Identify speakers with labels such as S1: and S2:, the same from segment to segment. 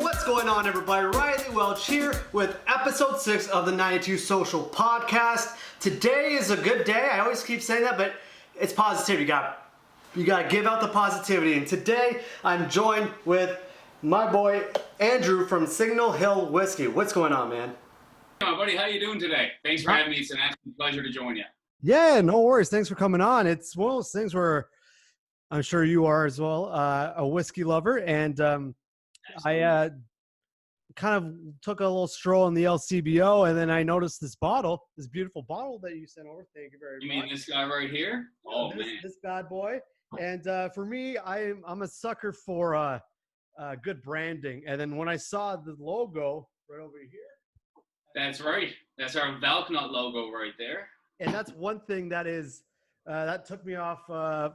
S1: What's going on, everybody? Riley Welch here with episode 6 of the 92 Social Podcast. Today is a good day. I always keep saying that, but it's positivity. You gotta give out the positivity. And today I'm joined with my boy Andrew from Signal Hill Whisky. What's going on, man?
S2: Hey, buddy, how you doing today? Thanks for having me. It's an absolute pleasure to join you.
S1: Yeah, no worries. Thanks for coming on. It's one of those things where I'm sure you are as well, a whiskey lover, and I kind of took a little stroll in the LCBO, and then I noticed this beautiful bottle that you sent over. Thank you very much.
S2: You mean this guy right here? Oh, man.
S1: This bad boy. And for me, I'm a sucker for good branding. And then when I saw the logo right over here.
S2: That's right. That's our Valknut logo right there.
S1: And that's one thing that is that took me off. Off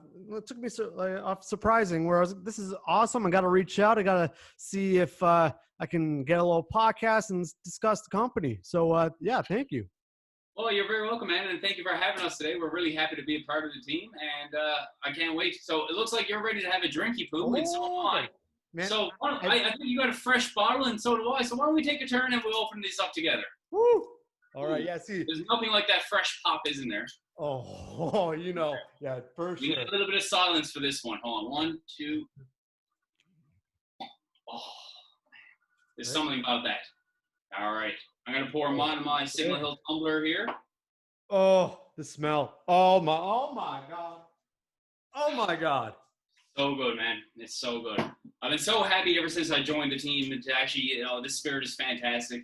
S1: surprising. Where I was, this is awesome. I got to reach out. I got to see if I can get a little podcast and discuss the company. So yeah, thank you.
S2: Well, you're very welcome, man, and thank you for having us today. We're really happy to be a part of the team, and I can't wait. So it looks like you're ready to have a drinky poo, and so am I. Man, so I think you got a fresh bottle, and so do I. So why don't we take a turn and we'll open these up together?
S1: Woo! All right, yeah, see.
S2: There's nothing like that fresh pop, isn't there?
S1: Oh, you know, yeah, for sure.
S2: We need a little bit of silence for this one. Hold on, 1, 2. Oh, there's something about that. All right, I'm gonna pour them onto my Signal Hill tumbler here.
S1: Oh, the smell. Oh my God. Oh my God.
S2: So good, man. It's so good. I've been so happy ever since I joined the team, and to actually, this spirit is fantastic.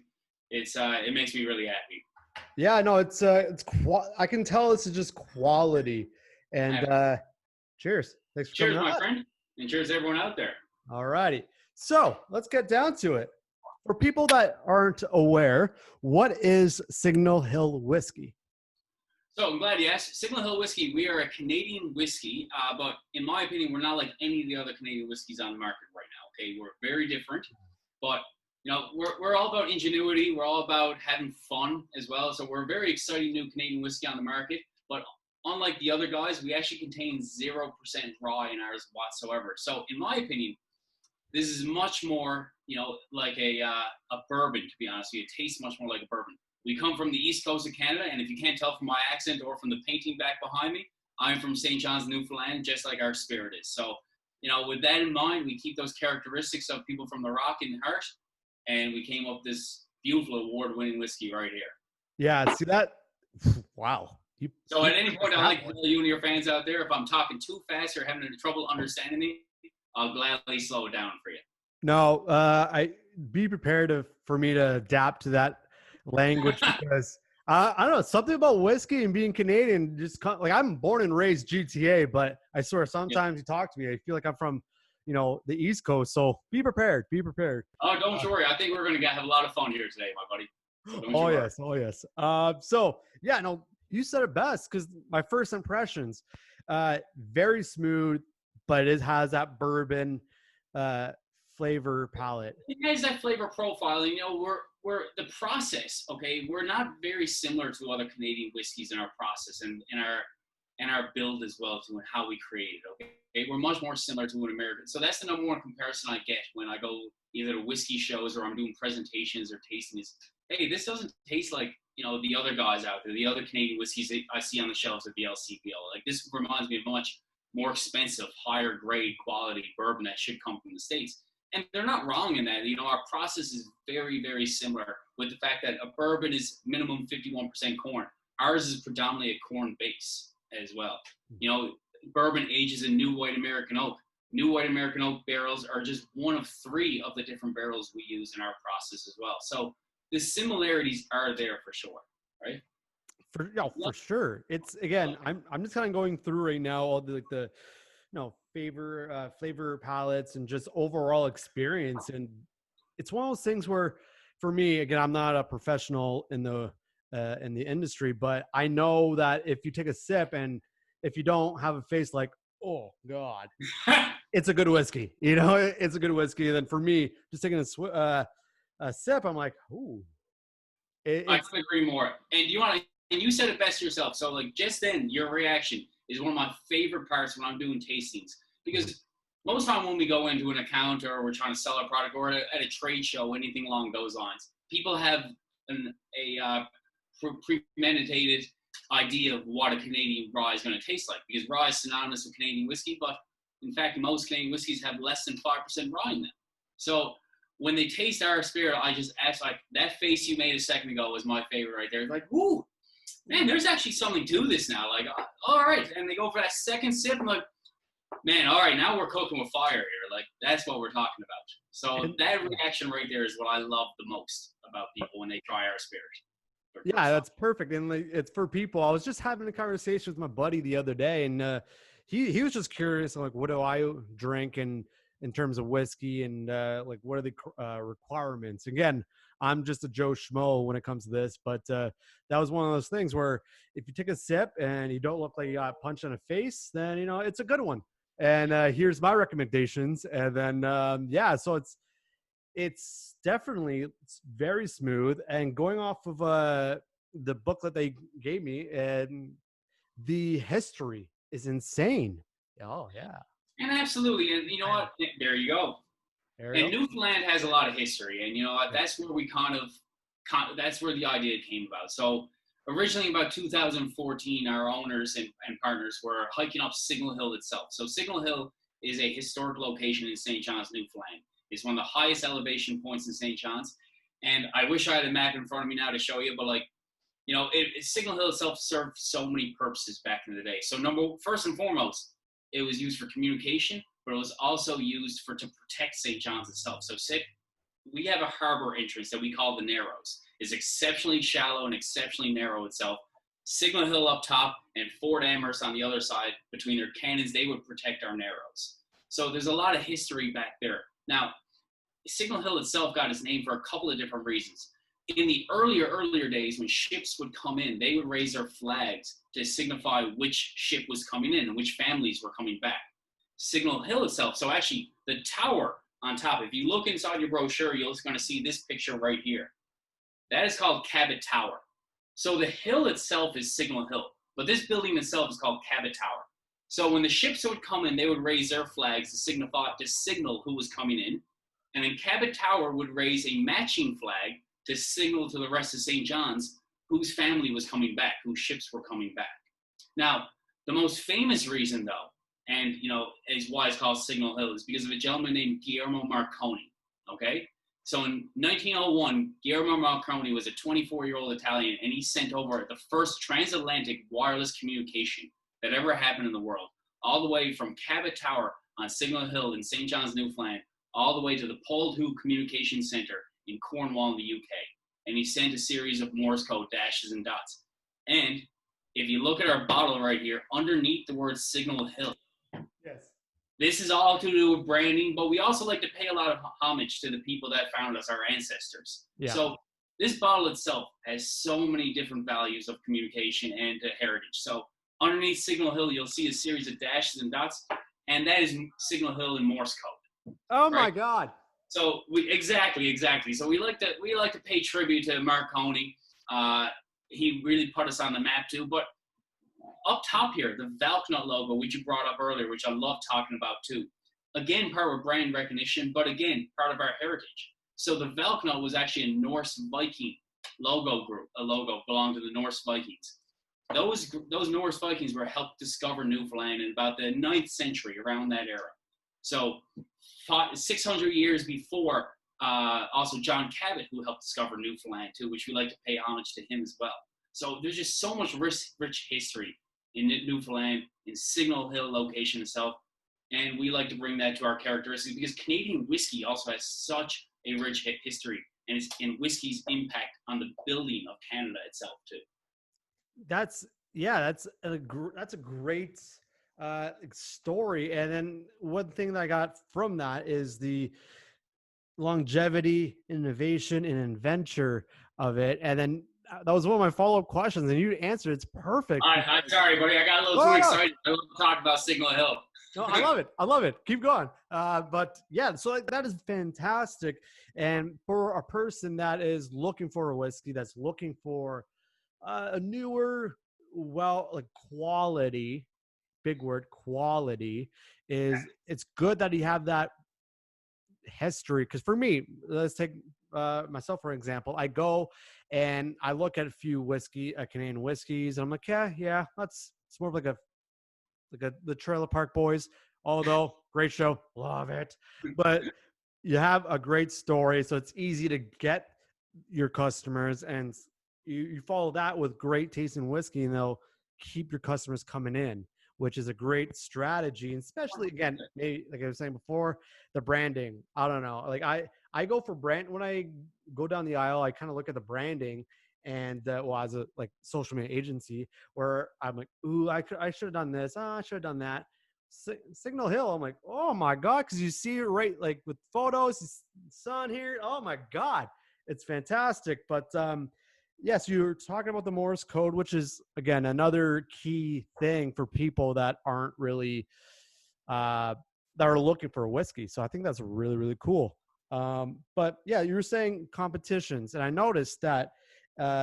S2: It makes me really happy.
S1: Yeah, no, I can tell this is just quality. And cheers. Thanks for
S2: cheers,
S1: coming
S2: my friend, and cheers to everyone out there.
S1: All righty. So let's get down to it. For people that aren't aware, what is Signal Hill Whisky?
S2: So I'm glad you asked. Signal Hill Whisky, we are a Canadian whiskey, but in my opinion, we're not like any of the other Canadian whiskeys on the market right now. Okay, we're very different, but we're all about ingenuity. We're all about having fun as well. So we're a very exciting new Canadian whiskey on the market. But unlike the other guys, we actually contain 0% rye in ours whatsoever. So in my opinion, this is much more, like a bourbon, to be honest with you. It tastes much more like a bourbon. We come from the east coast of Canada, and if you can't tell from my accent or from the painting back behind me, I'm from St. John's, Newfoundland, just like our spirit is. So, with that in mind, we keep those characteristics of people from the rock in heart, and we came up with this beautiful award-winning whiskey right here.
S1: Yeah, see that? Wow.
S2: So at any point, I'd like to tell you and your fans out there, if I'm talking too fast or having trouble understanding me, I'll gladly slow it down for you.
S1: No, be prepared for me to adapt to that language because I don't know, something about whiskey and being Canadian just like I'm born and raised GTA, but I swear sometimes you talk to me, I feel like I'm from the East Coast. So be prepared.
S2: Oh, don't you worry. I think we're going to have a lot of fun here today, my buddy. So
S1: oh yes. So yeah, no, you said it best because my first impressions, very smooth, but it has that bourbon flavor palette.
S2: It has that flavor profile. We're the process. Okay, we're not very similar to other Canadian whiskeys in our process and in our build as well to how we create it. Okay, we're much more similar to an American. So that's the number one comparison I get when I go either to whiskey shows or I'm doing presentations or tastings. Hey, this doesn't taste like the other guys out there, the other Canadian whiskeys I see on the shelves at the LCBO. Like this reminds me of much more expensive, higher grade quality bourbon that should come from the States. And they're not wrong in that. Our process is very, very similar with the fact that a bourbon is minimum 51% corn. Ours is predominantly a corn base as well. Bourbon ages in new white American oak. New white American oak barrels are just one of 3 of the different barrels we use in our process as well. So the similarities are there for sure, right?
S1: For sure. It's again, I'm just kind of going through right now all the flavor palettes and just overall experience, and it's one of those things where, for me, again, I'm not a professional in the industry, but I know that if you take a sip and if you don't have a face like, oh God, it's a good whiskey. It's a good whiskey. And then for me, just taking a sip, I'm like, ooh.
S2: I couldn't agree more. And you said it best yourself. So just then, your reaction is one of my favorite parts when I'm doing tastings, because most time when we go into an account or we're trying to sell a product or at a trade show, anything along those lines, people have a premeditated idea of what a Canadian rye is going to taste like, because rye is synonymous with Canadian whiskey, but in fact, most Canadian whiskeys have less than 5% rye in them. So when they taste our spirit, I just ask, like, that face you made a second ago was my favorite right there. It's like, whoo, man, there's actually something to this now. Like, all right. And they go for that second sip. I'm like, man, all right, now we're cooking with fire here. Like, that's what we're talking about. So that reaction right there is what I love the most about people when they try our spirit.
S1: Yeah, that's perfect. And like, it's for people. I was just having a conversation with my buddy the other day, and he was just curious, like, what do I drink and in terms of whiskey, and like, what are the requirements? Again, I'm just a Joe Schmo when it comes to this, but that was one of those things where if you take a sip and you don't look like you got punched in the face, then, you know, it's a good one. And here's my recommendations. And then, yeah, so it's definitely very smooth. And going off of the booklet they gave me, and the history is insane. Oh, yeah.
S2: And absolutely. And you know what? There you go. And Newfoundland has a lot of history. And you know what? That's where we that's where the idea came about. So originally about 2014, our owners and partners were hiking up Signal Hill itself. So Signal Hill is a historic location in St. John's, Newfoundland. It's one of the highest elevation points in St. John's. And I wish I had a map in front of me now to show you, but like, you know, Signal Hill itself served so many purposes back in the day. So first and foremost, it was used for communication, but it was also used to protect St. John's itself. So we have a harbor entrance that we call the Narrows. It's exceptionally shallow and exceptionally narrow itself. Signal Hill up top and Fort Amherst on the other side, between their cannons, they would protect our Narrows. So there's a lot of history back there. Now, Signal Hill itself got its name for a couple of different reasons. In the earlier days, when ships would come in, they would raise their flags to signify which ship was coming in and which families were coming back. Signal Hill itself, so actually the tower on top, if you look inside your brochure, you're going to see this picture right here. That is called Cabot Tower. So the hill itself is Signal Hill, but this building itself is called Cabot Tower. So when the ships would come in, they would raise their flags to signal who was coming in. And then Cabot Tower would raise a matching flag to signal to the rest of St. John's whose family was coming back, whose ships were coming back. Now, the most famous reason, though, and, you know, is why it's called Signal Hill, is because of a gentleman named Guillermo Marconi, okay? So in 1901, Guillermo Marconi was a 24-year-old Italian, and he sent over the first transatlantic wireless communication that ever happened in the world, all the way from Cabot Tower on Signal Hill in St. John's, Newfoundland, all the way to the Poldhu Communication Center in Cornwall in the UK. And he sent a series of Morse code dashes and dots. And if you look at our bottle right here, underneath the word Signal Hill,
S1: yes,
S2: this is all to do with branding, but we also like to pay a lot of homage to the people that found us, our ancestors. Yeah. So this bottle itself has so many different values of communication and heritage. So underneath Signal Hill, you'll see a series of dashes and dots, and that is Signal Hill in Morse code.
S1: Oh, right? My God.
S2: So exactly. So we like to pay tribute to Marconi. He really put us on the map too. But up top here, the Valknut logo, which you brought up earlier, which I love talking about too. Again, part of brand recognition, but again, part of our heritage. So the Valknut was actually a Norse Viking logo group. A logo belonged to the Norse Vikings. Those Norse Vikings were helped discover Newfoundland in about the 9th century, around that era. So 600 years before, also John Cabot, who helped discover Newfoundland too, which we like to pay homage to him as well. So there's just so much rich history in Newfoundland, in Signal Hill location itself, and we like to bring that to our characteristics because Canadian whiskey also has such a rich history, and it's in whiskey's impact on the building of Canada itself too. That's
S1: a great story. And then one thing that I got from that is the longevity, innovation, and adventure of it. And then that was one of my follow-up questions, and you answered. It's perfect.
S2: I'm sorry, buddy. I got a little too excited. I love to talk about Signal Hill.
S1: No, I love it. Keep going. But yeah, so that is fantastic. And for a person that is looking for a whiskey, that's looking for a newer, quality, big word, quality, is it's good that you have that history. Because for me, let's take myself for example. I go and I look at a few Canadian whiskeys, and I'm like, yeah, that's it's more of the Trailer Park Boys. Although great show, love it, but you have a great story, so it's easy to get your customers, and you follow that with great taste in whiskey, and they'll keep your customers coming in, which is a great strategy. And especially again, maybe like I was saying before, the branding. I don't know. Like I go for brand when I go down the aisle. I kind of look at the branding, and well, as a like social media agency, where I'm like, ooh, I should have done this. Oh, I should have done that. Signal Hill. I'm like, oh my god, because you see it right, like with photos, sun here. Oh my god, it's fantastic. But yes, you were talking about the Morse code, which is again another key thing for people that aren't really that are looking for a whiskey. So I think that's really, really cool. But yeah, you were saying competitions, and I noticed that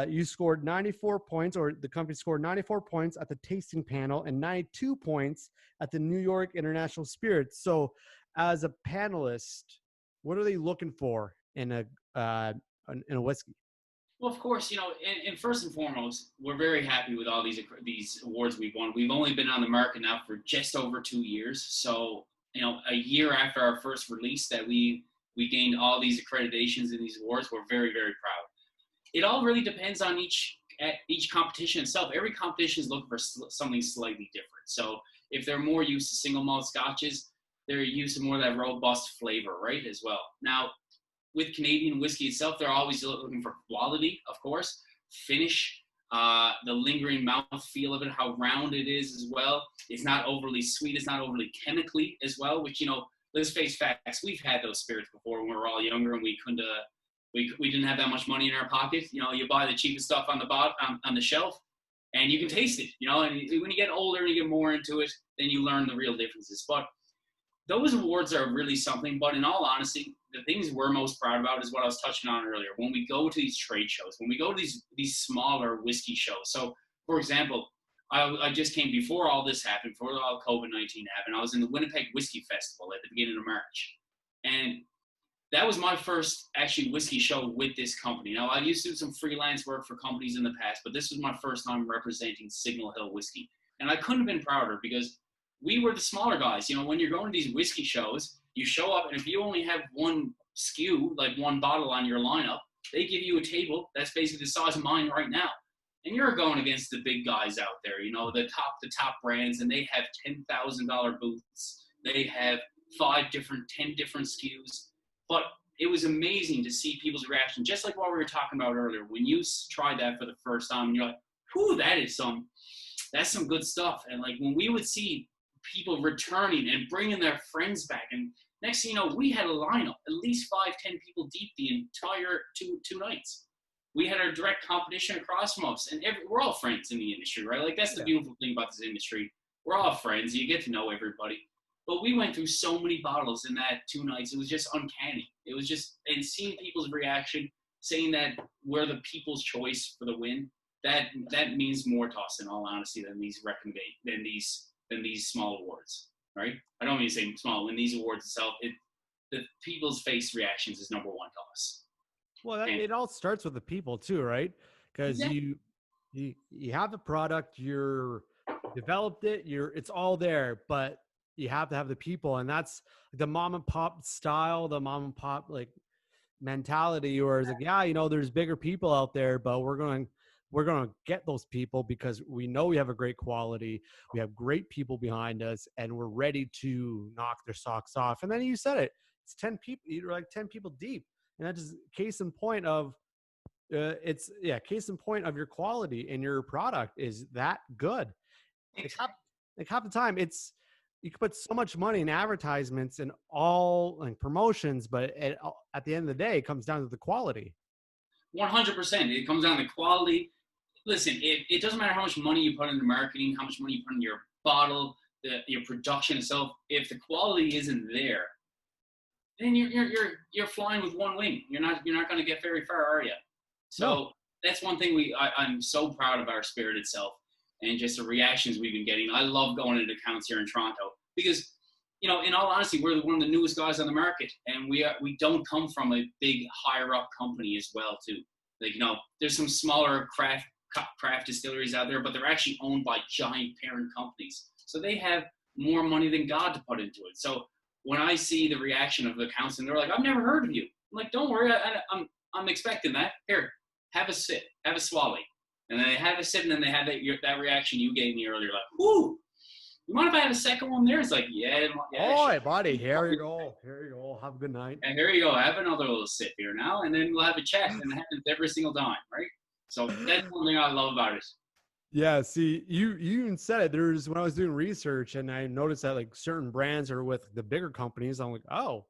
S1: you scored 94 points, or the company scored 94 points at the tasting panel and 92 points at the New York International Spirits. So as a panelist, what are they looking for in a whiskey?
S2: Well, of course, and first and foremost, we're very happy with all these awards we've won. We've only been on the market now for just over 2 years. So, a year after our first release that we gained all these accreditations and these awards, we're very, very proud. It all really depends on each competition itself. Every competition is looking for something slightly different. So if they're more used to single malt scotches, they're used to more of that robust flavor, right, as well. Now, with Canadian whiskey itself, they're always looking for quality, of course, finish, the lingering mouth feel of it, how round it is as well. It's not overly sweet. It's not overly chemically as well, which, let's face facts. We've had those spirits before when we were all younger and we couldn't, we didn't have that much money in our pocket. You buy the cheapest stuff on the shelf and you can taste it, and when you get older and you get more into it, then you learn the real differences. But those awards are really something, but in all honesty, the things we're most proud about is what I was touching on earlier. When we go to these trade shows, when we go to these smaller whiskey shows. So, for example, I just came before all this happened, before all COVID-19 happened. I was in the Winnipeg Whiskey Festival at the beginning of March. And that was my first actually whiskey show with this company. Now, I used to do some freelance work for companies in the past, but this was my first time representing Signal Hill Whisky. And I couldn't have been prouder because we were the smaller guys. When you're going to these whiskey shows, you show up, and if you only have one SKU, like one bottle on your lineup, they give you a table that's basically the size of mine right now. And you're going against the big guys out there, the top brands, and they have $10,000 booths. They have 10 different SKUs. But it was amazing to see people's reaction, just like what we were talking about earlier. When you tried that for the first time, and you're like, whew, that's some good stuff. And like when we would see people returning and bringing their friends back, and next thing you know, we had a lineup, at least 5-10 people deep the entire two nights. We had our direct competition across from us, and we're all friends in the industry, right? Like that's the beautiful thing about this industry. We're all friends. You get to know everybody. But we went through so many bottles in that 2 nights. It was just uncanny. It was just, and seeing people's reaction, saying that we're the people's choice for the win, that means more to us, in all honesty, than these small awards, right? I don't mean to say small. When these awards itself, the people's face reactions is number one to us.
S1: Well, it all starts with the people too, right? Because
S2: exactly.
S1: you have the product, you're developed it, it's all there, but you have to have the people, and that's the mom and pop style, the mom and pop like mentality, where it's like, there's bigger people out there, but we're going to get those people because we know we have a great quality, we have great people behind us, and we're ready to knock their socks off. And then you said it's 10 people, you're like 10 people deep, and that's just case in point of case in point of your quality, and your product is that good. Like half the time you can put so much money in advertisements and all like promotions, but at the end of the day, it comes down to the quality.
S2: 100%. It comes down to quality. Listen, it doesn't matter how much money you put into marketing, how much money you put in your bottle, your production itself. If the quality isn't there, then you're flying with one wing. You're not going to get very far, are you? So That's one thing I'm so proud of our spirit itself. and just the reactions we've been getting. I love going into accounts here in Toronto because, you know, in all honesty, we're one of the newest guys on the market, and we don't come from a big higher up company as well too. Like, you know, there's some smaller craft distilleries out there, but they're actually owned by giant parent companies. So they have more money than God to put into it. So when I see the reaction of the accounts and they're like, I've never heard of you. I'm like, don't worry, I'm expecting that. Here, have a sip, have a swallow. And then they have a sip, and then they have that reaction you gave me earlier, like, whoo, you mind if I have a second one there? It's like, yeah.
S1: Oh, sure. Buddy, here you go. Here you go. Have a good night.
S2: And here you go. Have another little sip here now, and then we'll have a chat. And it happens every single time, right? So that's one thing I love about it.
S1: Yeah, see, you even said it. There's when I was doing research, and I noticed that like certain brands are with the bigger companies. I'm like, oh,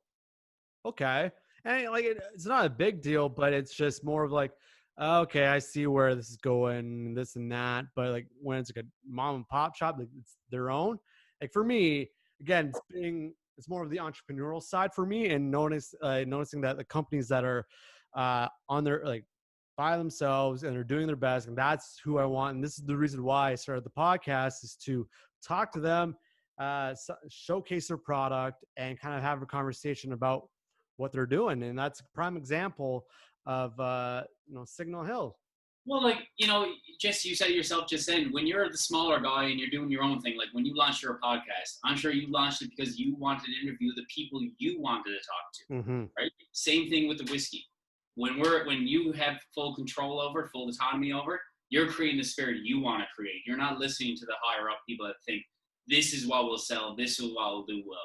S1: okay, and like it's not a big deal, but it's just more of like, okay, I see where this is going, this and that. But like when it's like a mom and pop shop, like it's their own. Like for me, again, it's more of the entrepreneurial side for me, and noticing that the companies that are on their like by themselves and they're doing their best, and that's who I want. And this is the reason why I started the podcast, is to talk to them, showcase their product, and kind of have a conversation about what they're doing. And that's a prime example of Signal Hill.
S2: Well, like, you know, just you said yourself just then, when you're the smaller guy and you're doing your own thing, like when you launched your podcast, I'm sure you launched it because you wanted to interview the people you wanted to talk to, right? Same thing with the whiskey. When you have full control over, full autonomy over, you're creating the spirit you want to create. You're not listening to the higher up people that think this is what will sell, this is what will do well.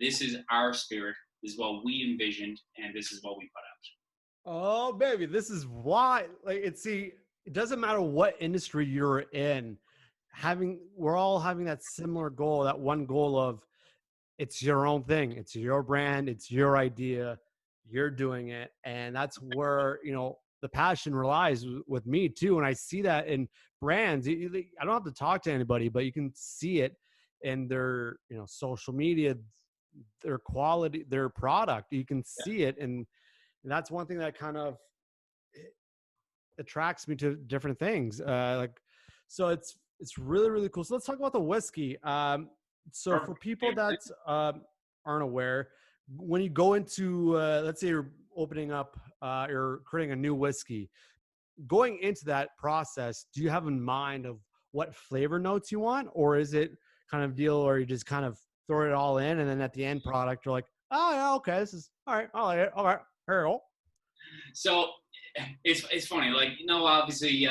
S2: This is our spirit, this is what we envisioned, and this is what we put out.
S1: Oh, baby, this is why. Like, it doesn't matter what industry you're in. We're all having that similar goal, that one goal of it's your own thing, it's your brand, it's your idea. You're doing it, and that's where the passion relies with me too. And I see that in brands. I don't have to talk to anybody, but you can see it in their social media, their quality, their product. You can see it, and that's one thing that kind of attracts me to different things. So it's really, really cool. So let's talk about the whiskey. So for people that aren't aware, when you go into, let's say you're opening up, you're creating a new whiskey, going into that process, do you have in mind of what flavor notes you want? Or is it kind of deal where you just kind of throw it all in, and then at the end product, you're like, oh yeah, okay, this is all right. I like it. All right, here you go.
S2: So it's funny, like, obviously,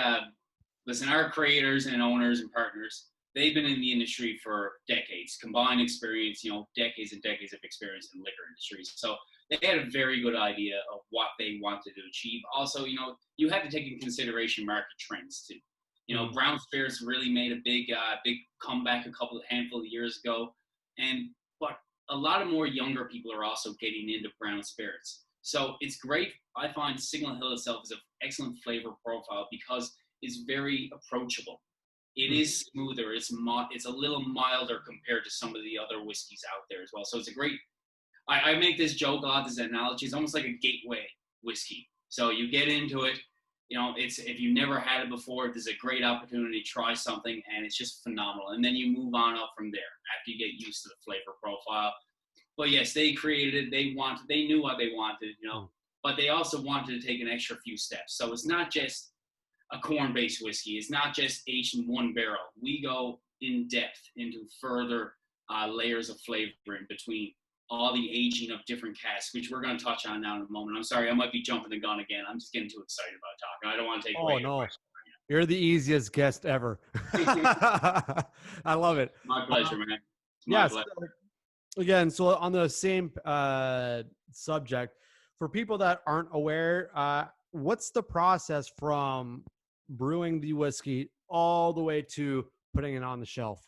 S2: listen, our creators and owners and partners, they've been in the industry for decades, combined experience, decades and decades of experience in liquor industries. So they had a very good idea of what they wanted to achieve. Also, you have to take into consideration market trends too. Brown spirits really made a big comeback a handful of years ago. But a lot of more younger people are also getting into brown spirits. So it's great. I find Signal Hill itself is an excellent flavor profile because it's very approachable. It is smoother. It's a little milder compared to some of the other whiskeys out there as well. So it's a great, I make this joke a lot, this analogy. It's almost like a gateway whiskey. So you get into it, if you never had it before, there's a great opportunity to try something, and it's just phenomenal. And then you move on up from there after you get used to the flavor profile. But yes, they created it. They knew what they wanted, but they also wanted to take an extra few steps. So it's not just a corn-based whiskey. It's not just aged in one barrel. We go in depth into further layers of flavor in between all the aging of different casks, which we're going to touch on now in a moment. I'm sorry, I might be jumping the gun again. I'm just getting too excited about talking. I don't want to take away.
S1: Oh, no. You're the easiest guest ever. I love it.
S2: My pleasure, man.
S1: Yes. Yeah, again, so on the same subject, for people that aren't aware, what's the process from brewing the whiskey all the way to putting it on the shelf?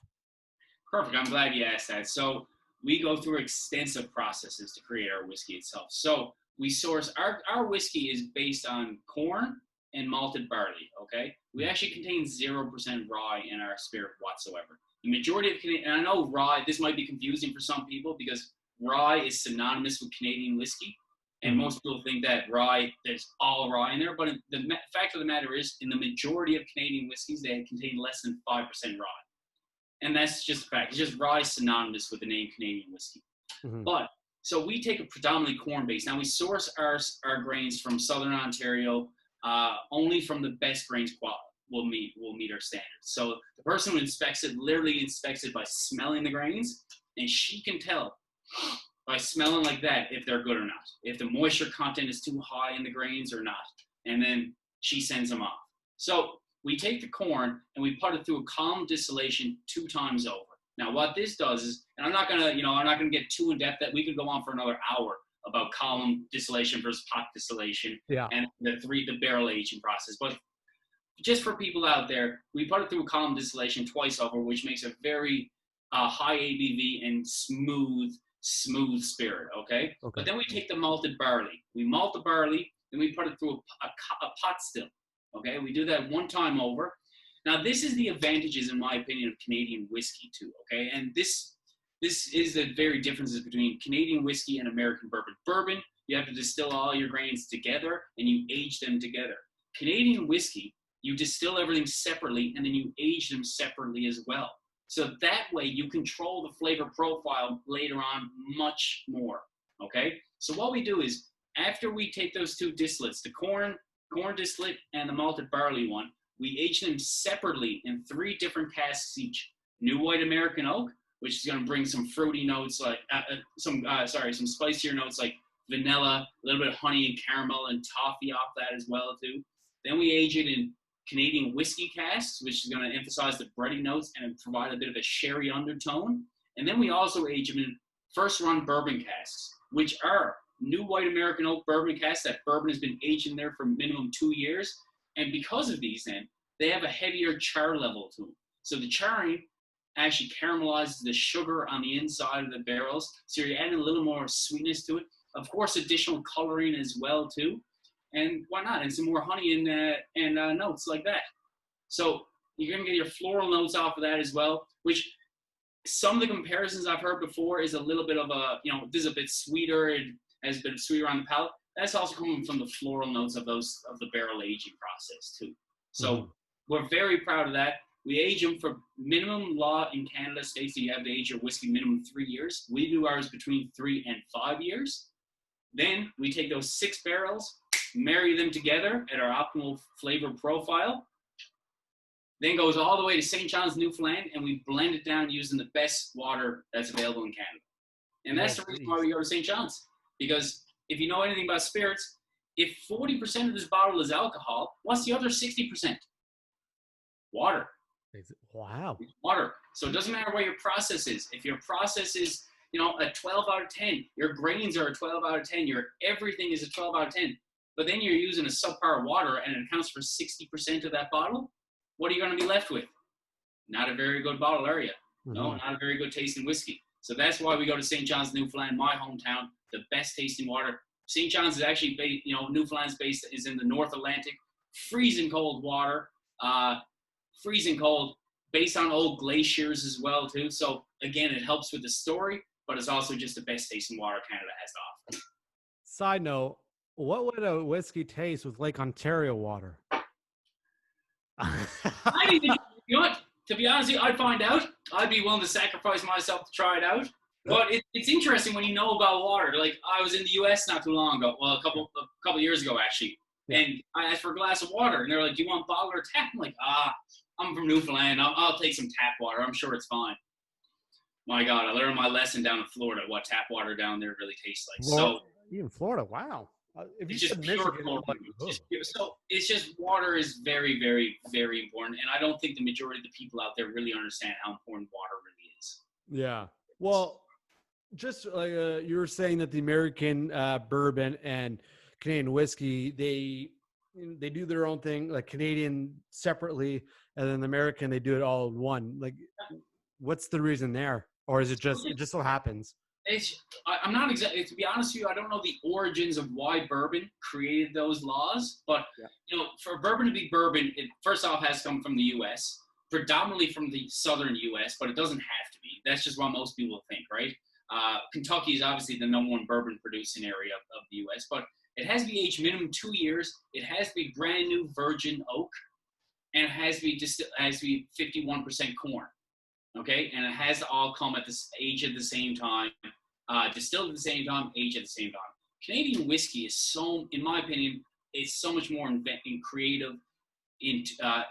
S2: Perfect. I'm glad you asked that. So we go through extensive processes to create our whiskey itself. So we source our whiskey is based on corn and malted barley. Okay. We actually contain 0% rye in our spirit whatsoever. The majority of Canadian, and I know rye, this might be confusing for some people because rye is synonymous with Canadian whiskey. And most people think that rye, there's all rye in there. But the fact of the matter is, in the majority of Canadian whiskeys, they contain less than 5% rye. And that's just a fact. It's just rye synonymous with the name Canadian whiskey. But so we take a predominantly corn base. Now we source our grains from Southern Ontario, only from the best grains quality will meet our standards. So the person who inspects it literally inspects it by smelling the grains, and she can tell by smelling like that if they're good or not, if the moisture content is too high in the grains or not. And then she sends them off. So we take the corn and we put it through a column distillation 2 times over. Now what this does is, and I'm not gonna get too in depth, that we could go on for another hour about column distillation versus pot distillation and the barrel aging process. But just for people out there, we put it through a column distillation twice over, which makes a very high ABV and smooth spirit, okay? But then we take the malted barley. We malt the barley, and we put it through a pot still, okay? We do that 1 time over. Now, this is the advantages, in my opinion, of Canadian whiskey, too, okay? And this is the very differences between Canadian whiskey and American bourbon. Bourbon, you have to distill all your grains together, and you age them together. Canadian whiskey, you distill everything separately, and then you age them separately as well. So that way you control the flavor profile later on much more, okay? So what we do is, after we take those 2 distillates, the corn distillate and the malted barley one, we age them separately in 3 different casks each. New white American oak, which is gonna bring some fruity notes, like some spicier notes like vanilla, a little bit of honey and caramel and toffee off that as well too. Then we age it in Canadian whiskey casks, which is going to emphasize the bready notes and provide a bit of a sherry undertone. And then we also age them in first run bourbon casks, which are new white American oak bourbon casks. That bourbon has been aged in there for minimum 2 years. And because of these, then they have a heavier char level to them. So the charring actually caramelizes the sugar on the inside of the barrels. So you're adding a little more sweetness to it. Of course, additional coloring as well too. And why not? And some more honey and notes like that. So you're going to get your floral notes off of that as well, which some of the comparisons I've heard before is a little bit of this is a bit sweeter. It has a bit sweeter on the palate. That's also coming from the floral notes of the barrel aging process too. So we're very proud of that. We age them for minimum law in Canada states that you have to age your whiskey minimum 3 years. We do ours between 3 and 5 years. Then we take those 6 barrels, marry them together at our optimal flavor profile, then goes all the way to St. John's, Newfoundland, and we blend it down using the best water that's available in Canada. And that's the reason why we go to St. John's. Because if you know anything about spirits, if 40% of this bottle is alcohol, what's the other 60%? Water.
S1: Wow.
S2: It's water. So it doesn't matter what your process is. If your process is, a 12 out of 10, your grains are a 12 out of 10, your everything is a 12 out of 10, but then you're using a subpar water and it accounts for 60% of that bottle, what are you going to be left with? Not a very good bottle, are you? No, not a very good tasting whiskey. So that's why we go to St. John's, Newfoundland, my hometown, the best tasting water. St. John's is actually based, Newfoundland's based is in the North Atlantic, freezing cold water, freezing cold, based on old glaciers as well too. So again, it helps with the story, but it's also just the best tasting water Canada has to offer.
S1: Side note, what would a whiskey taste with Lake Ontario water?
S2: To be honest with you, I'd find out. I'd be willing to sacrifice myself to try it out. But it's interesting when you know about water. Like, I was in the U.S. not too long ago. Well, a couple years ago, actually. Yeah. And I asked for a glass of water. And they're like, do you want bottled or tap? I'm like, I'm from Newfoundland. I'll take some tap water. I'm sure it's fine. My God, I learned my lesson down in Florida, what tap water down there really tastes like.
S1: Florida, even Florida, wow. If
S2: it's just pure so it's just water is very, very, very important. And I don't think the majority of the people out there really understand how important water really is.
S1: Yeah. Well, just like you were saying that the American bourbon and Canadian whiskey, they do their own thing, like Canadian separately, and then the American, they do it all in one. Like, what's the reason there? Or is it just so happens?
S2: I'm not exactly, to be honest with you, I don't know the origins of why bourbon created those laws, but for bourbon to be bourbon, it first off has come from the U.S., predominantly from the southern U.S., but it doesn't have to be. That's just what most people think, right? Kentucky is obviously the #1 bourbon producing area of the U.S., but it has to be aged minimum 2 years. It has to be brand new virgin oak, and it has to be 51% corn. Okay, and it has to all come at this age at the same time, distilled at the same time, aged at the same time. Canadian whiskey is so, in my opinion, it's so much more creative,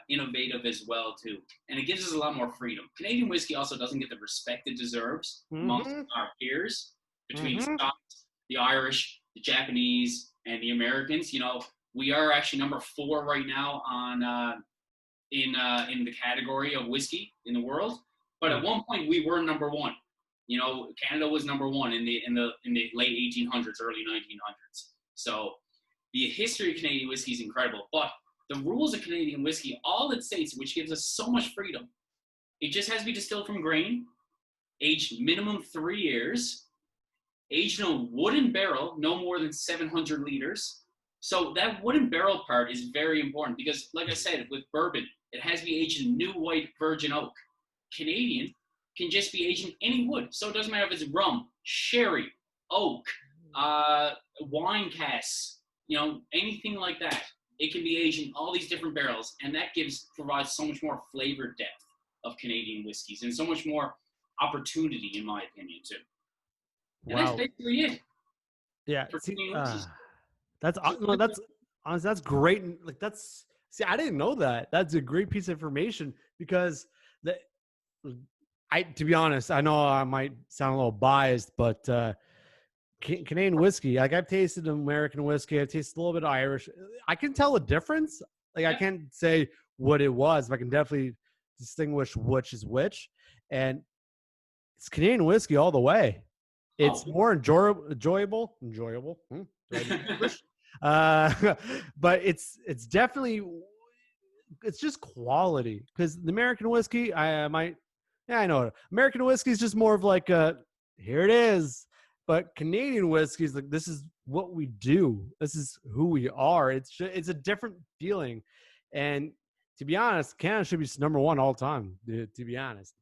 S2: innovative as well too, and it gives us a lot more freedom. Canadian whiskey also doesn't get the respect it deserves amongst our peers between the Scots, the Irish, the Japanese, and the Americans. You know, we are actually number 4 right now on in the category of whiskey in the world. But at one point we were number 1. You know, Canada was number 1 in the late 1800s, early 1900s. So the history of Canadian whiskey is incredible. But the rules of Canadian whiskey, all it states, which gives us so much freedom, it just has to be distilled from grain, aged minimum 3 years, aged in a wooden barrel, no more than 700 liters. So that wooden barrel part is very important because, like I said, with bourbon, it has to be aged in new white virgin oak. Canadian can just be aged in any wood. So it doesn't matter if it's rum, sherry, oak, wine casks, you know, anything like that. It can be aged in all these different barrels, and that provides so much more flavor depth of Canadian whiskeys and so much more opportunity, in my opinion, too. And that's basically it.
S1: Yeah. That's honestly, that's great. Like I didn't know that. That's a great piece of information because to be honest, I know I might sound a little biased, but Canadian whiskey, like I've tasted American whiskey, I've tasted a little bit of Irish. I can tell a difference. Like I can't say what it was, but I can definitely distinguish which is which. And it's Canadian whiskey all the way. It's more enjoyable. But it's definitely, it's just quality, because the American whiskey, I know it. American whiskey is just more of like here it is. But Canadian whiskey is like, this is what we do. This is who we are. It's a different feeling. And to be honest, Canada should be number 1 all time. To be honest.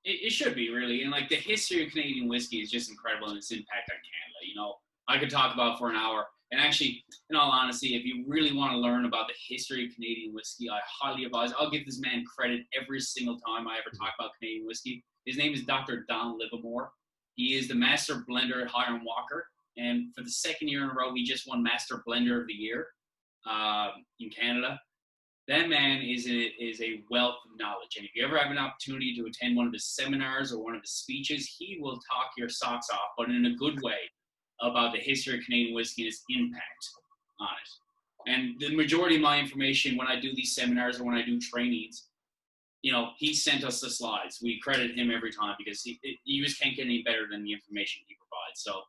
S2: It should be, really. And like the history of Canadian whiskey is just incredible, and its impact on Canada. You know, I could talk about for an hour. And actually, in all honesty, if you really want to learn about the history of Canadian whiskey, I highly advise. I'll give this man credit every single time I ever talk about Canadian whiskey. His name is Dr. Don Livermore. He is the master blender at Hiram Walker. And for the 2nd year in a row, he just won Master Blender of the Year in Canada. That man is a wealth of knowledge. And if you ever have an opportunity to attend one of his seminars or one of his speeches, he will talk your socks off, but in a good way, about the history of Canadian whiskey and its impact on it. And the majority of my information when I do these seminars or when I do trainings, you know, he sent us the slides. We credit him every time because you just can't get any better than the information he provides. So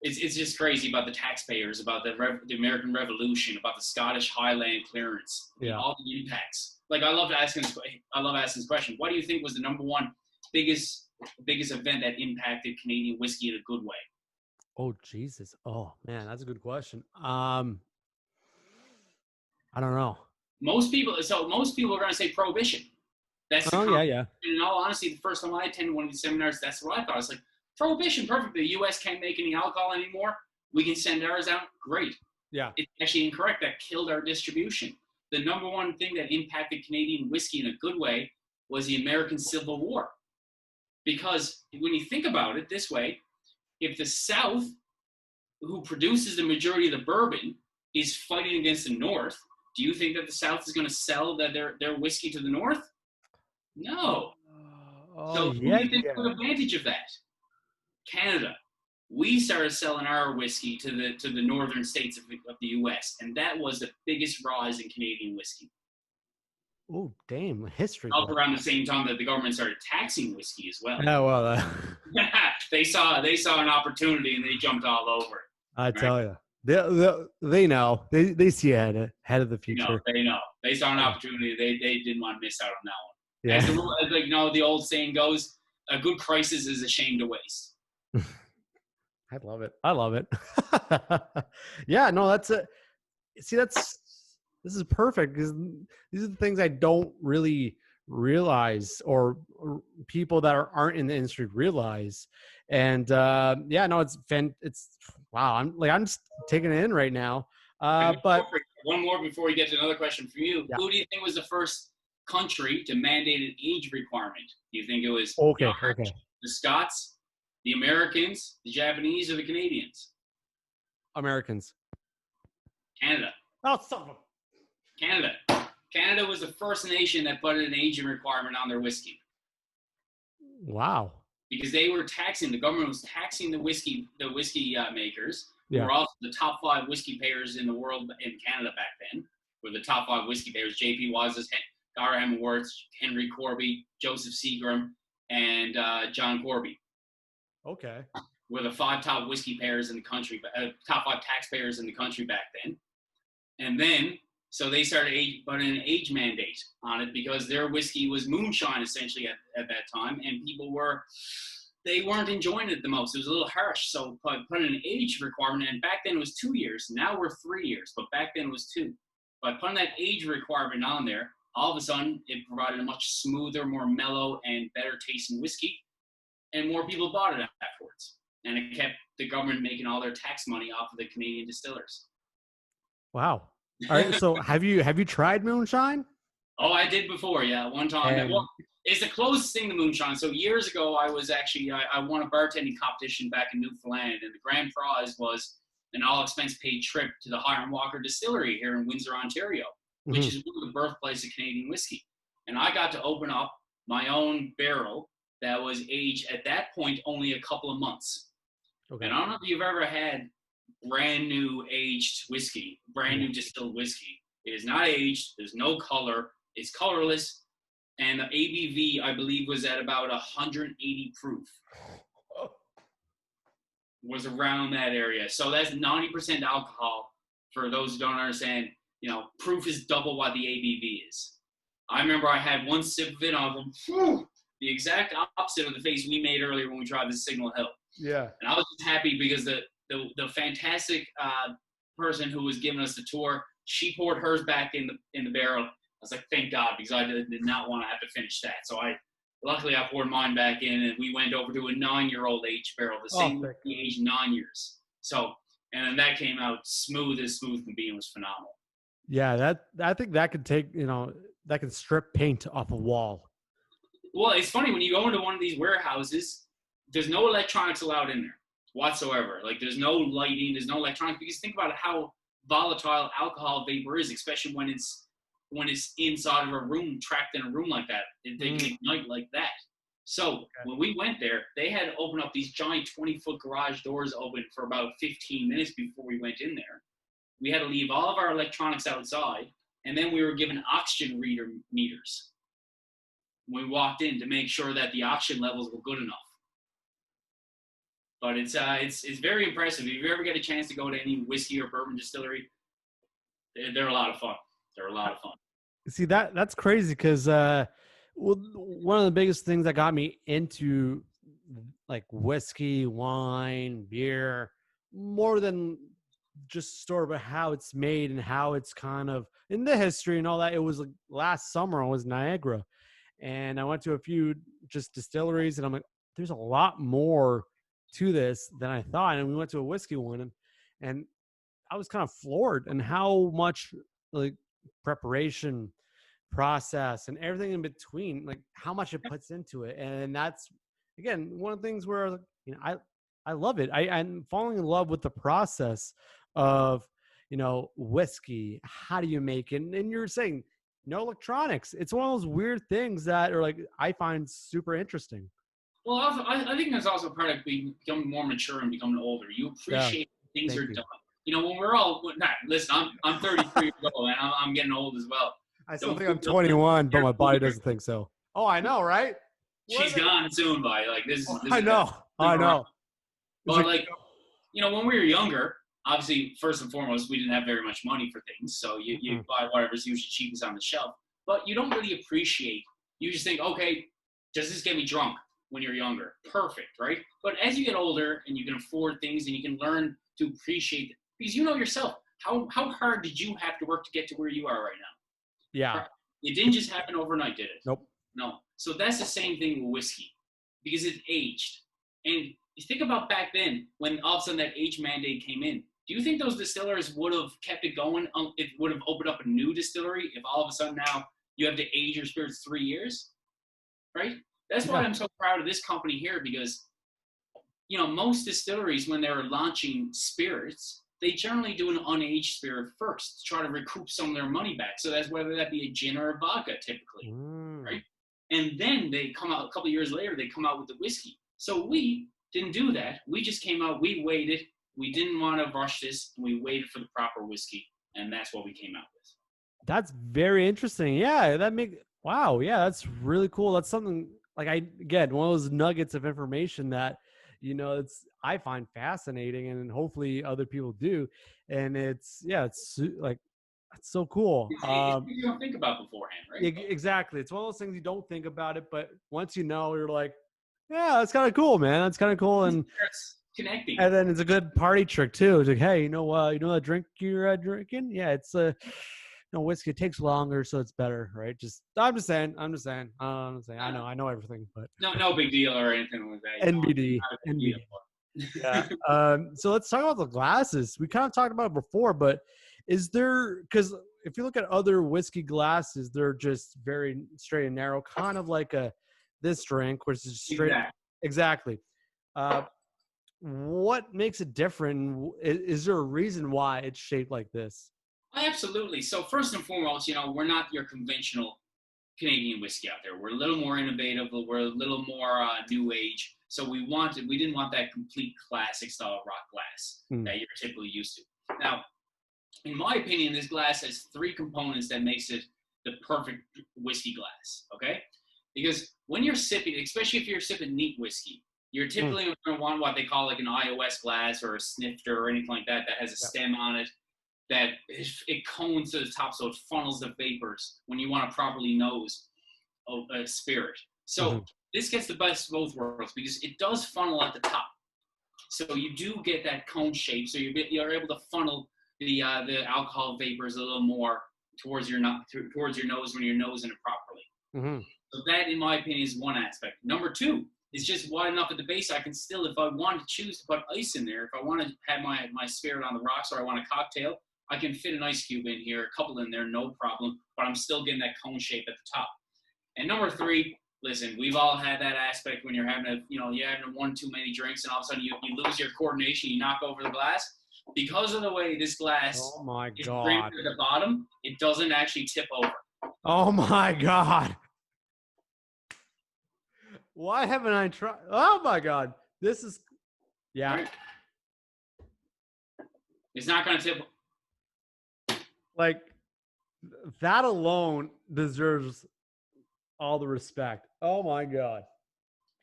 S2: it's just crazy about the taxpayers, about the American Revolution, about the Scottish Highland clearance, all the impacts. Like I love asking this question. What do you think was the #1 biggest event that impacted Canadian whiskey in a good way?
S1: Oh, Jesus. Oh, man, that's a good question. I don't know.
S2: Most people are going to say Prohibition. That's
S1: yeah.
S2: In all honesty, the first time I attended one of these seminars, that's what I thought. It's like, Prohibition, perfect. The U.S. can't make any alcohol anymore. We can send ours out. Great.
S1: Yeah.
S2: It's actually incorrect. That killed our distribution. The #1 thing that impacted Canadian whiskey in a good way was the American Civil War. Because when you think about it this way, if the South, who produces the majority of the bourbon, is fighting against the North, do you think that the South is going to sell their whiskey to the North? No. So who do you think took advantage of that? Canada. We started selling our whiskey to the northern states of the U.S., and that was the biggest rise in Canadian whiskey.
S1: Oh, damn. History.
S2: All around the same time that the government started taxing whiskey as well.
S1: Yeah, well,
S2: they saw an opportunity and they jumped all over it.
S1: I tell you, they know. They see ahead of the future.
S2: They know. They saw an opportunity. They didn't want to miss out on that one. Yeah. As the old saying goes, a good crisis is a shame to waste.
S1: I love it. Yeah, no, that's it. See, this is perfect because these are the things I don't really realize, or people that aren't in the industry realize. And yeah, no, it's wow. I'm just taking it in right now. But
S2: One more before we get to another question for you.
S1: yeah.
S2: Who do you think was the first country to mandate an age requirement? Do you think it was
S1: Okay.
S2: the Scots, the Americans, the Japanese, or the Canadians?
S1: Americans.
S2: Canada.
S1: Oh, son of a...
S2: Canada. Canada was the first nation that put an aging requirement on their whiskey.
S1: Wow.
S2: Because they were taxing, the government was taxing the whiskey makers, who
S1: Yeah.
S2: were also the top 5 whiskey payers in the world in Canada back then. Were the top 5 whiskey payers: J.P. Waz's, Gar Hemmerworth, Henry Corby, Joseph Seagram, and John Corby.
S1: Okay.
S2: Were the 5 top whiskey payers in the country, top 5 taxpayers in the country back then. And then, so they started putting an age mandate on it because their whiskey was moonshine essentially at that time, and people they weren't enjoying it the most. It was a little harsh, so put an age requirement, and back then it was 2 years. Now we're 3 years, but back then it was 2. By putting that age requirement on there, all of a sudden it provided a much smoother, more mellow, and better tasting whiskey, and more people bought it afterwards. And it kept the government making all their tax money off of the Canadian distillers.
S1: Wow. All right. So have you tried moonshine?
S2: Oh, I did before, yeah, one time. Well, it's the closest thing to moonshine. So years ago, I won a bartending competition back in Newfoundland, and the grand prize was an all-expense-paid trip to the Hiram Walker Distillery here in Windsor, Ontario, which is the birthplace of Canadian whiskey. And I got to open up my own barrel that was aged at that point only a couple of months. Okay. And I don't know if you've ever had brand new aged whiskey, brand new distilled whiskey. It is not aged. There's no color. It's colorless. And the ABV, I believe, was at about 180 proof. Was around that area. So that's 90% alcohol. For those who don't understand, proof is double what the ABV is. I remember I had one sip of it, and I was like, the exact opposite of the face we made earlier when we tried the Signal Hill.
S1: Yeah. And
S2: I was just happy because the fantastic person who was giving us the tour, she poured hers back in the barrel. I was like, thank God, because I did not want to have to finish that. So luckily I poured mine back in, and we went over to a 9-year-old aged barrel, the same aged 9 years. So, and then that came out smooth as smooth can be, and was phenomenal.
S1: Yeah, I think that could take, that could strip paint off a wall.
S2: Well, it's funny when you go into one of these warehouses, there's no electronics allowed in there whatsoever. Like, there's no lighting, there's no electronics, because think about how volatile alcohol vapor is, especially when it's inside of a room, trapped in a room like that. They can ignite like that. So when we went there, they had to open up these giant 20-foot garage doors open for about 15 minutes before we went in there. We had to leave all of our electronics outside, and then we were given oxygen reader meters when we walked in to make sure that the oxygen levels were good enough. But it's very impressive. If you ever get a chance to go to any whiskey or bourbon distillery, they're a lot of fun. They're a lot of fun.
S1: See, that's crazy because one of the biggest things that got me into like whiskey, wine, beer, more than just store, but how it's made and how it's kind of in the history and all that. It was like last summer I was Niagara, and I went to a few just distilleries, and I'm like, there's a lot more to this than I thought. And we went to a whiskey one, and I was kind of floored and how much like preparation, process, and everything in between, like how much it puts into it. And that's again one of the things where I love it. I'm falling in love with the process of whiskey. How do you make it? And you're saying no electronics. It's one of those weird things that are like I find super interesting.
S2: Well, I think that's also part of becoming more mature and becoming older. You appreciate things are done. When we're all listen, I'm 33 years old, and I'm getting old as well.
S1: I still think I'm 21, but my body doesn't think so. Oh, I know, right?
S2: She's gone soon, by like this.
S1: I know.
S2: But when we were younger, obviously, first and foremost, we didn't have very much money for things, so you buy whatever's usually cheapest on the shelf. But you don't really appreciate. You just think, okay, does this get me drunk? When you're younger, perfect, right? But as you get older and you can afford things and you can learn to appreciate it, because you know yourself, how hard did you have to work to get to where you are right now?
S1: Yeah.
S2: It didn't just happen overnight, did it?
S1: Nope.
S2: no. So that's the same thing with whiskey, because it's aged. And you think about back then when all of a sudden that age mandate came in. Do you think those distillers would have kept it going? It would have opened up a new distillery if all of a sudden now you have to age your spirits 3 years, right? That's why I'm so proud of this company here, because most distilleries, when they're launching spirits, they generally do an unaged spirit first to try to recoup some of their money back. So that's whether that be a gin or a vodka, typically, right? And then they come out a couple of years later, they come out with the whiskey. So we didn't do that. We just came out, we waited. We didn't want to rush this. We waited for the proper whiskey, and that's what we came out with.
S1: That's very interesting. Yeah, wow. Yeah, that's really cool. That's something like one of those nuggets of information that I find fascinating, and hopefully other people do. And it's so cool.
S2: You don't think about beforehand, right?
S1: Exactly. It's one of those things you don't think about it, but once you're like, yeah, that's kind of cool, man. That's kind of cool, and
S2: connecting.
S1: And then it's a good party trick too. It's like, hey, you know that drink you're drinking? Yeah, it's whiskey. It takes longer, so it's better, right? I'm just saying. I know everything, but
S2: no big deal or anything like that.
S1: NBD. Yeah. So let's talk about the glasses. We kind of talked about it before, but is there, because if you look at other whiskey glasses, they're just very straight and narrow, kind of like this drink, which is straight. Exactly. What makes it different? Is there a reason why it's shaped like this?
S2: Absolutely. So first and foremost, we're not your conventional Canadian whiskey out there. We're a little more innovative. We're a little more new age. So we didn't want that complete classic style rock glass that you're typically used to. Now, in my opinion, this glass has 3 components that makes it the perfect whiskey glass. Okay, because when you're sipping, especially if you're sipping neat whiskey, you're typically going to want what they call like an iOS glass or a snifter or anything like that has a stem on it that it cones to the top, so it funnels the vapors when you want to properly nose a spirit. So this gets the best of both worlds because it does funnel at the top. So you do get that cone shape, so you're able to funnel the alcohol vapors a little more towards your nose when you're nosing it properly. So that, in my opinion, is one aspect. Number 2, it's just wide enough at the base. I can still, if I want to choose to put ice in there, if I want to have my spirit on the rocks or I want a cocktail, I can fit an ice cube in here, a couple in there, no problem, but I'm still getting that cone shape at the top. And number 3, listen, we've all had that aspect when you're having you're having one too many drinks and all of a sudden you lose your coordination, you knock over the glass. Because of the way this glass is framed at the bottom, it doesn't actually tip over.
S1: Oh my God. Why haven't I tried? Oh my God. This is,
S2: Right? It's not going to tip.
S1: Like, that alone deserves all the respect. Oh my God.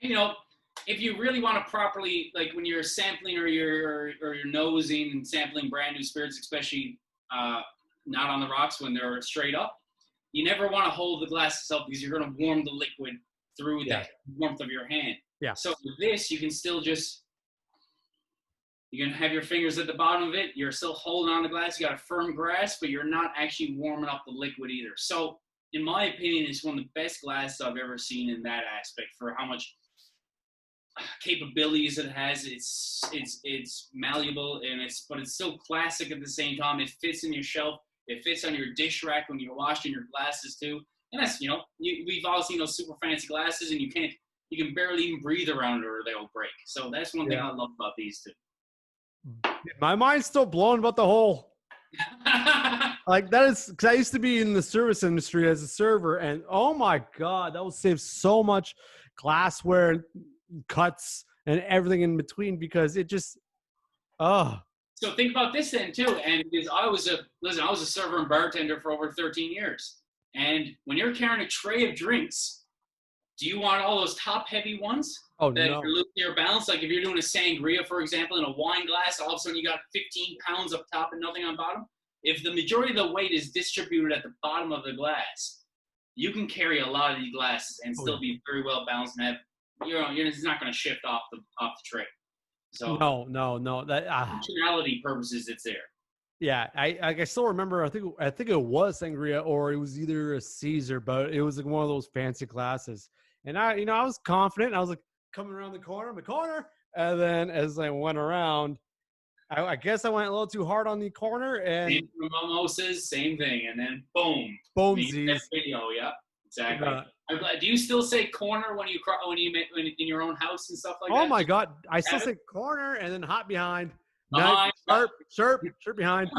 S2: If you really want to properly, like when you're sampling or you're nosing and sampling brand new spirits, especially not on the rocks when they're straight up, you never want to hold the glass itself because you're going to warm the liquid through that warmth of your hand.
S1: Yeah.
S2: So with this, you can still you can have your fingers at the bottom of it. You're still holding on the glass. You got a firm grasp, but you're not actually warming up the liquid either. So in my opinion, it's one of the best glasses I've ever seen in that aspect for how much capabilities it has. It's malleable but it's still classic at the same time. It fits in your shelf. It fits on your dish rack when you're washing your glasses too. And that's we've all seen those super fancy glasses, and you can barely even breathe around it or they'll break. So that's one thing I love about these two.
S1: My mind's still blown about the whole. Like that is because I used to be in the service industry as a server, and oh my God, that will save so much glassware, cuts, and everything in between because it just
S2: So think about this then too, and because I was a server and bartender for over 13 years, and when you're carrying a tray of drinks, do you want all those top heavy ones?
S1: Oh
S2: that
S1: no!
S2: You're losing your balance. Like if you're doing a sangria, for example, in a wine glass, all of a sudden you got 15 pounds up top and nothing on bottom. If the majority of the weight is distributed at the bottom of the glass, you can carry a lot of these glasses and still be very well balanced and have it's not going to shift off the tray. So
S1: no. That
S2: functionality purposes, it's there.
S1: Yeah, I still remember. I think it was sangria, or it was either a Caesar, but it was like one of those fancy glasses. And I was confident. I was like coming around the corner, and then as I went around, I guess I went a little too hard on the corner, and
S2: Same for mimosas, same thing, and then boom,
S1: boomsies.
S2: video. Yeah, exactly.
S1: Uh,
S2: I'm glad. Do you still say corner when in your own house and stuff like that?
S1: oh my God, I still say corner, and then hot behind.
S2: Behind.
S1: Sharp behind.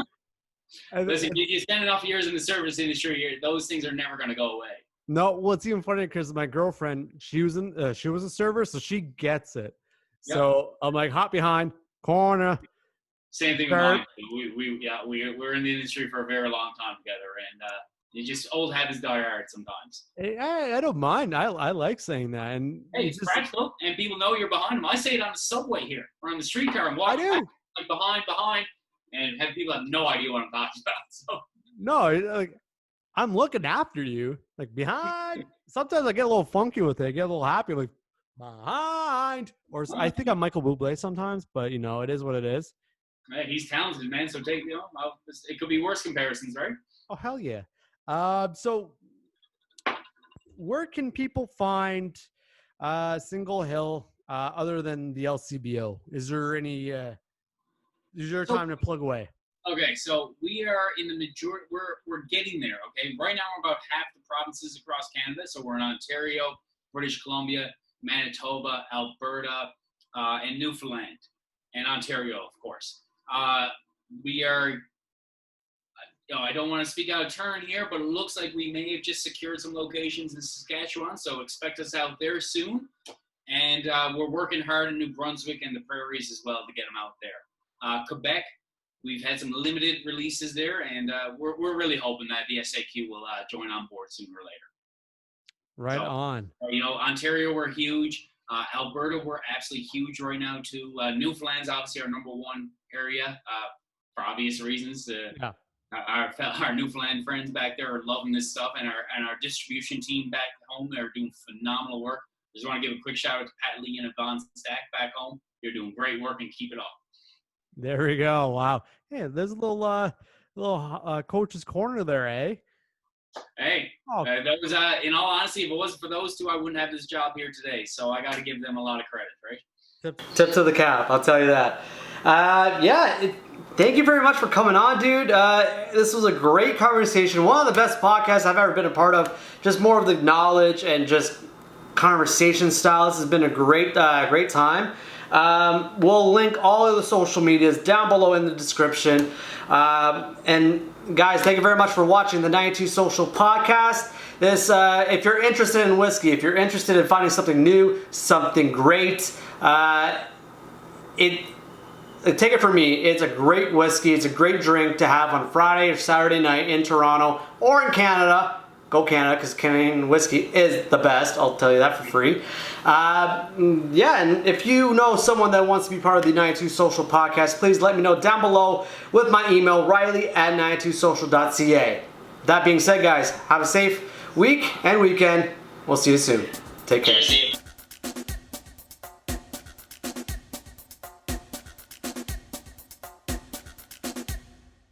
S2: Listen, you spend enough years in the service industry, those things are never going to go away.
S1: No, well, it's even funnier because my girlfriend, she was a server, so she gets it.
S2: Yep.
S1: So I'm like, hot behind, corner.
S2: Same thing with mine. We're in the industry for a very long time together, and you just old habits die hard sometimes.
S1: I don't mind. I like saying that, and
S2: hey, it's practical, and people know you're behind them. I say it on the subway here, or on the streetcar. I'm walking back, like behind, and have people have no idea what I'm talking about. So
S1: no, like I'm looking after you, like behind. Sometimes I get a little funky with it. I get a little happy, like behind. Or I think I'm Michael Bublé sometimes, but it is what it is.
S2: Hey, he's talented, man. So it could be worse comparisons, right?
S1: Oh hell yeah. So where can people find Signal Hill other than the LCBO? Is there any? Is there time to plug away?
S2: Okay, so we are in the majority. We're getting there. Okay, right now we're about half the provinces across Canada. So we're in Ontario, British Columbia, Manitoba, Alberta, and Newfoundland, and Ontario, of course. We are. I don't want to speak out of turn here, but it looks like we may have just secured some locations in Saskatchewan. So expect us out there soon, and we're working hard in New Brunswick and the Prairies as well to get them out there. Quebec, we've had some limited releases there, and we're really hoping that the SAQ will join on board sooner or later.
S1: Right on.
S2: Ontario, we're huge. Alberta, we're absolutely huge right now too. Newfoundland's obviously our number one area for obvious reasons. Our Newfoundland friends back there are loving this stuff, and our distribution team back home, they're doing phenomenal work. Just want to give a quick shout out to Pat Lee and Yvonne Stack back home. You're doing great work, and keep it up.
S1: There we go. Wow. Hey, there's a little coach's corner there, eh?
S2: Hey, that was in all honesty, if it wasn't for those two, I wouldn't have this job here today. So I got to give them a lot of credit, right?
S3: Tip to the cap, I'll tell you that. Thank you very much for coming on, dude. This was a great conversation. One of the best podcasts I've ever been a part of. Just more of the knowledge and just conversation style. This has been a great time. We'll link all of the social medias down below in the description. And guys, thank you very much for watching the 92 Social Podcast. This, if you're interested in whiskey, if you're interested in finding something new, something great, take it from me, it's a great whiskey. It's a great drink to have on Friday or Saturday night in Toronto or in Canada. Go Canada, because Canadian whiskey is the best. I'll tell you that for free. And if you know someone that wants to be part of the 92 Social Podcast, please let me know down below with my email, riley@92social.ca. That being said, guys, have a safe week and weekend. We'll see you soon. Take care.